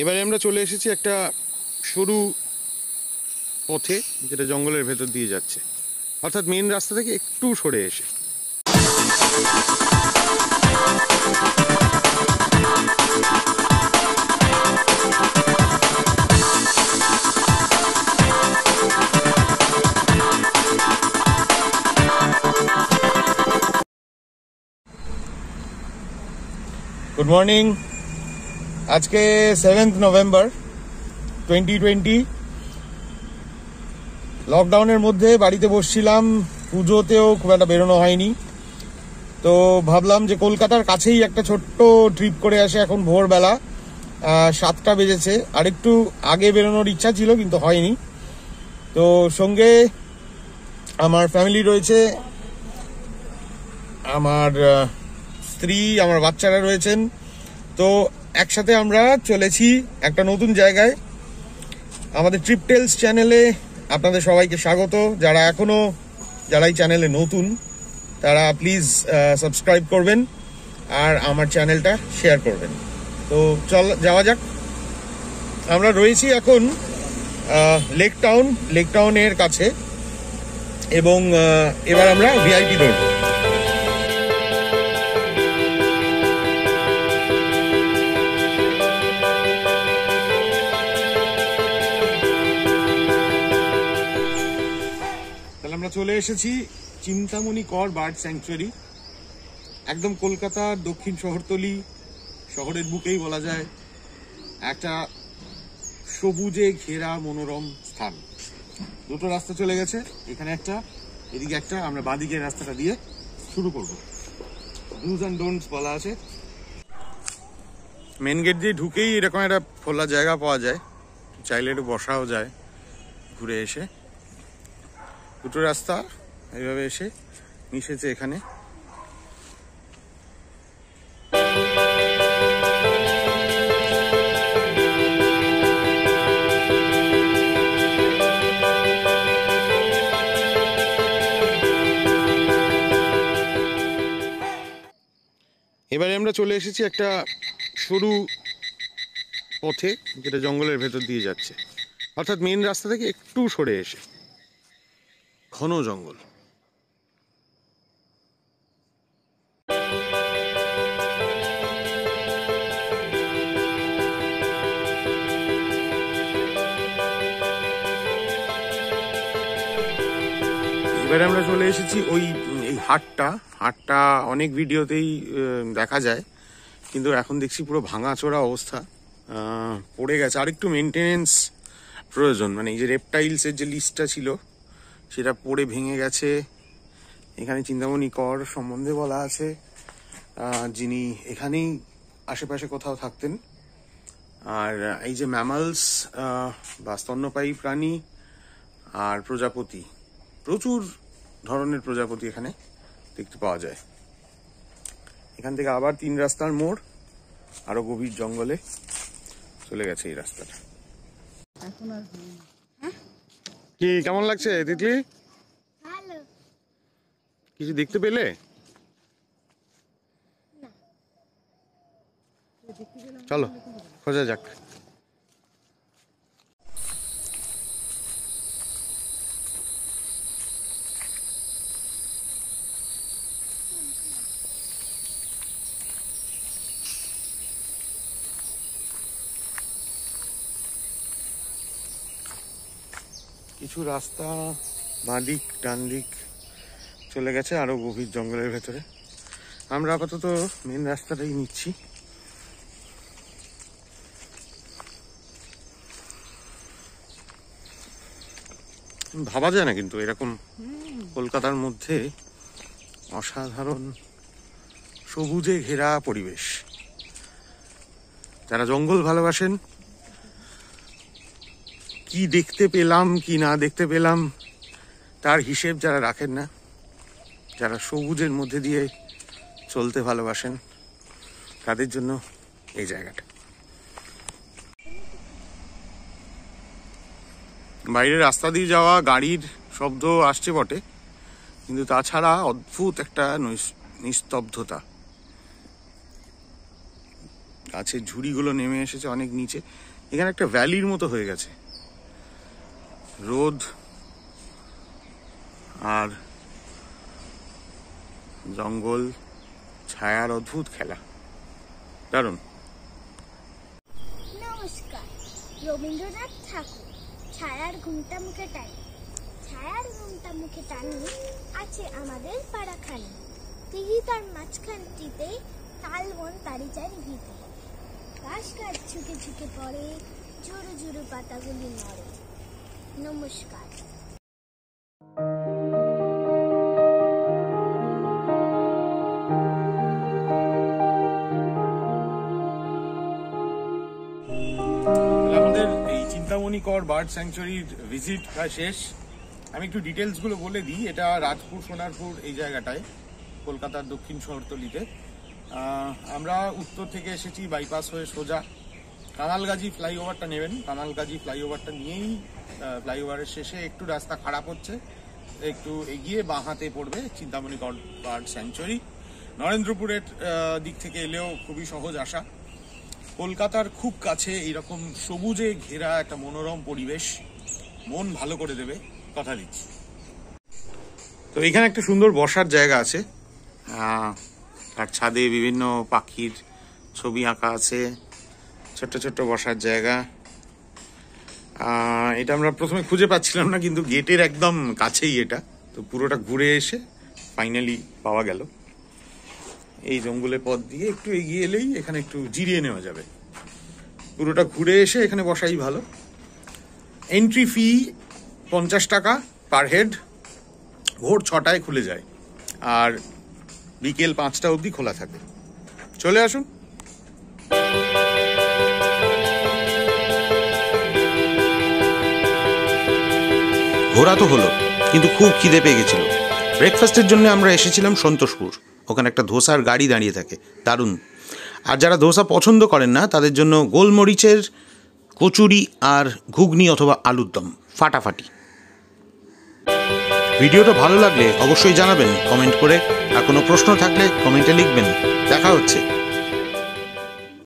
এবারে আমরা চলে এসেছি একটা সরু পথে, যেটা জঙ্গলের ভেতর দিয়ে যাচ্ছে, অর্থাৎ মেন রাস্তা থেকে একটু সরে এসে। Good morning. আজকে 7th নভেম্বর 2020। লকডাউনের মধ্যে বাড়িতে বসছিলাম, পুজোতেও খুব একটা বেরোনো হয়নি, তো ভাবলাম যে কলকাতার কাছেই একটা ছোট্ট ট্রিপ করে আসে। এখন ভোরবেলা 7টা বেজেছে, আর একটু আগে বেরোনোর ইচ্ছা ছিল কিন্তু হয়নি। তো সঙ্গে আমার ফ্যামিলি রয়েছে, আমার স্ত্রী, আমার বাচ্চারা রয়েছেন। তো একসাথে আমরা চলেছি একটা নতুন জায়গায়। আমাদের ট্রিপ টেলস চ্যানেলে আপনাদের সবাইকে স্বাগত। যারা এই চ্যানেলে নতুন তারা প্লিজ সাবস্ক্রাইব করবেন আর আমার চ্যানেলটা শেয়ার করবেন। তো যাওয়া যাক। আমরা রয়েছি এখন লেক টাউনের কাছে, এবং এবার আমরা ভিআইপি ধরব। আমরা চলে এসেছি চিন্তামণি কর বার্ড স্যাংচুয়ারি, একদম কলকাতার দক্ষিণ শহরতলি, শহরের বুকেই বলা যায়, একটা সবুজে ঘেরা মনোরম স্থান। দুটো রাস্তা চলে গেছে, এখানে একটা, এদিকে একটা। আমরা বাঁদিকের রাস্তাটা দিয়ে শুরু করব। ডুজ অ্যান্ড ডোন্টস বলা আছে। মেন গেট দিয়ে ঢুকেই এরকম একটা খোলা জায়গা পাওয়া যায়, চাইলে একটু বসাও যায় ঘুরে এসে। দুটো রাস্তা এইভাবে এসে মিশেছে এখানে। এবারে আমরা চলে এসেছি একটা সরু পথে, যেটা জঙ্গলের ভেতর দিয়ে যাচ্ছে, অর্থাৎ মেন রাস্তা থেকে একটু সরে এসে। ঘন জঙ্গল। এবারে আমরা চলে এসেছি এই হাটটা অনেক ভিডিওতেই দেখা যায়, কিন্তু এখন দেখছি পুরো ভাঙাচোরা অবস্থা, পড়ে গেছে। আর একটু মেনটেনেন্স প্রয়োজন, মানে এই যে রেপটাইলসের যে লিস্টটা ছিল সেটা পড়ে ভেঙে গেছে। এখানে চিন্তামণি কর সম্বন্ধে বলা আছে, যিনি এখানেই আশেপাশে কোথাও থাকতেন। আর এই যে ম্যামালস বা স্তন্যপায়ী প্রাণী আর প্রজাপতি, প্রচুর ধরনের প্রজাপতি এখানে দেখতে পাওয়া যায়। এখান থেকে আবার 3 রাস্তার মোড়, আরো গভীর জঙ্গলে চলে গেছে এই রাস্তাটা। কি কেমন লাগছে তিতলি? কিছু দেখতে পেলে? চলো খোঁজা যাক। কিছু রাস্তা বাঁদিক ডান দিক চলে গেছে আরো গভীর জঙ্গলের ভেতরে। আমরা আপাতত মেন রাস্তাটাই নিচ্ছি। ভাবা যায় না কিন্তু এরকম কলকাতার মধ্যে অসাধারণ সবুজে ঘেরা পরিবেশ। যারা জঙ্গল ভালোবাসেন, কি দেখতে পেলাম কি না দেখতে পেলাম তার হিসেব যারা রাখেন না, যারা সবুজের মধ্যে দিয়ে চলতে ভালোবাসেন, তাদের জন্য এই জায়গাটা। বাইরে রাস্তা দিয়ে যাওয়া গাড়ির শব্দ আসছে বটে, কিন্তু তাছাড়া অদ্ভুত একটা নিস্তব্ধতা। গাছের ঝুড়িগুলো নেমে এসেছে অনেক নিচে। এখানে একটা ভ্যালির মতো হয়ে গেছে, রোদ আর জঙ্গল ছায়ার অদ্ভুত খেলা, দারুণ। নমস্কার। রবীন্দ্রনাথ ঠাকুর ছায়ার ঘুমটা মুখে টানি, ছায়ার ঘুমটা মুখে টানি আছে আমাদের পাড়াখানি। তিহিতার মাঝখানটিতে তাল বন তারি চাই ভিতে, ঘাস গাছ ঝুঁকে ঝুঁকে পড়ে, ঝুরু ঝুরু পাতাগুলি নড়ে। নমস্কার। আমাদের এই চিন্তামণিকর বার্ড স্যাংচুয়ারির ভিজিট প্রায় শেষ। আমি একটু ডিটেলসগুলো বলে দিই। এটা রাজপুর সোনারপুর এই জায়গাটায়, কলকাতার দক্ষিণ শহরতলিতে। আমরা উত্তর থেকে এসেছি বাইপাস হয়ে সোজা কামালগাজী ফ্লাইওভারটা নেবেন। কামালগাজী ফ্লাইওভারটা নিয়েই ফ্লাইওভারের শেষে একটু রাস্তা খারাপ হচ্ছে, একটু এগিয়ে বাঁ হাতে পড়বে চিন্তামণিকর বার্ড স্যাংচুয়ারি। নরেন্দ্রপুরের দিক থেকে এলেও খুবই সহজ আসা। কলকাতার খুব কাছে এইরকম সবুজে ঘেরা একটা মনোরম পরিবেশ মন ভালো করে দেবে, কথা দিচ্ছি। তো এখানে একটা সুন্দর বসার জায়গা আছে, তার ছাদে বিভিন্ন পাখির ছবি আঁকা আছে, ছোট্ট ছোট্ট বসার জায়গা। এটা আমরা প্রথমে খুঁজে পাচ্ছিলাম না, কিন্তু গেটের একদম কাছেই এটা। তো পুরোটা ঘুরে এসে ফাইনালি পাওয়া গেল। এই জঙ্গলের পথ দিয়ে একটু এগিয়ে এলেই এখানে একটু জিরিয়ে নেওয়া যাবে। পুরোটা ঘুরে এসে এখানে বসাই ভালো। এন্ট্রি ফি 50 টাকা পার হেড। ভোর 6টায় খুলে যায় আর বিকেল 5টা অবধি খোলা থাকে। চলে আসুন। ঘোরা তো হলো, কিন্তু খুব খিদে পেয়ে গেছিল। ব্রেকফাস্টের জন্য আমরা এসেছিলাম সন্তোষপুর। ওখানে একটা ধোসার গাড়ি দাঁড়িয়ে থাকে, দারুণ। আর যারা ধোসা পছন্দ করেন না তাদের জন্য গোলমরিচের কচুরি আর ঘুগনি অথবা আলুর দম ফাটাফাটি। ভিডিওটা ভালো লাগলে অবশ্যই জানাবেন কমেন্ট করে, আর কোনো প্রশ্ন থাকলে কমেন্টে লিখবেন। দেখা হচ্ছে।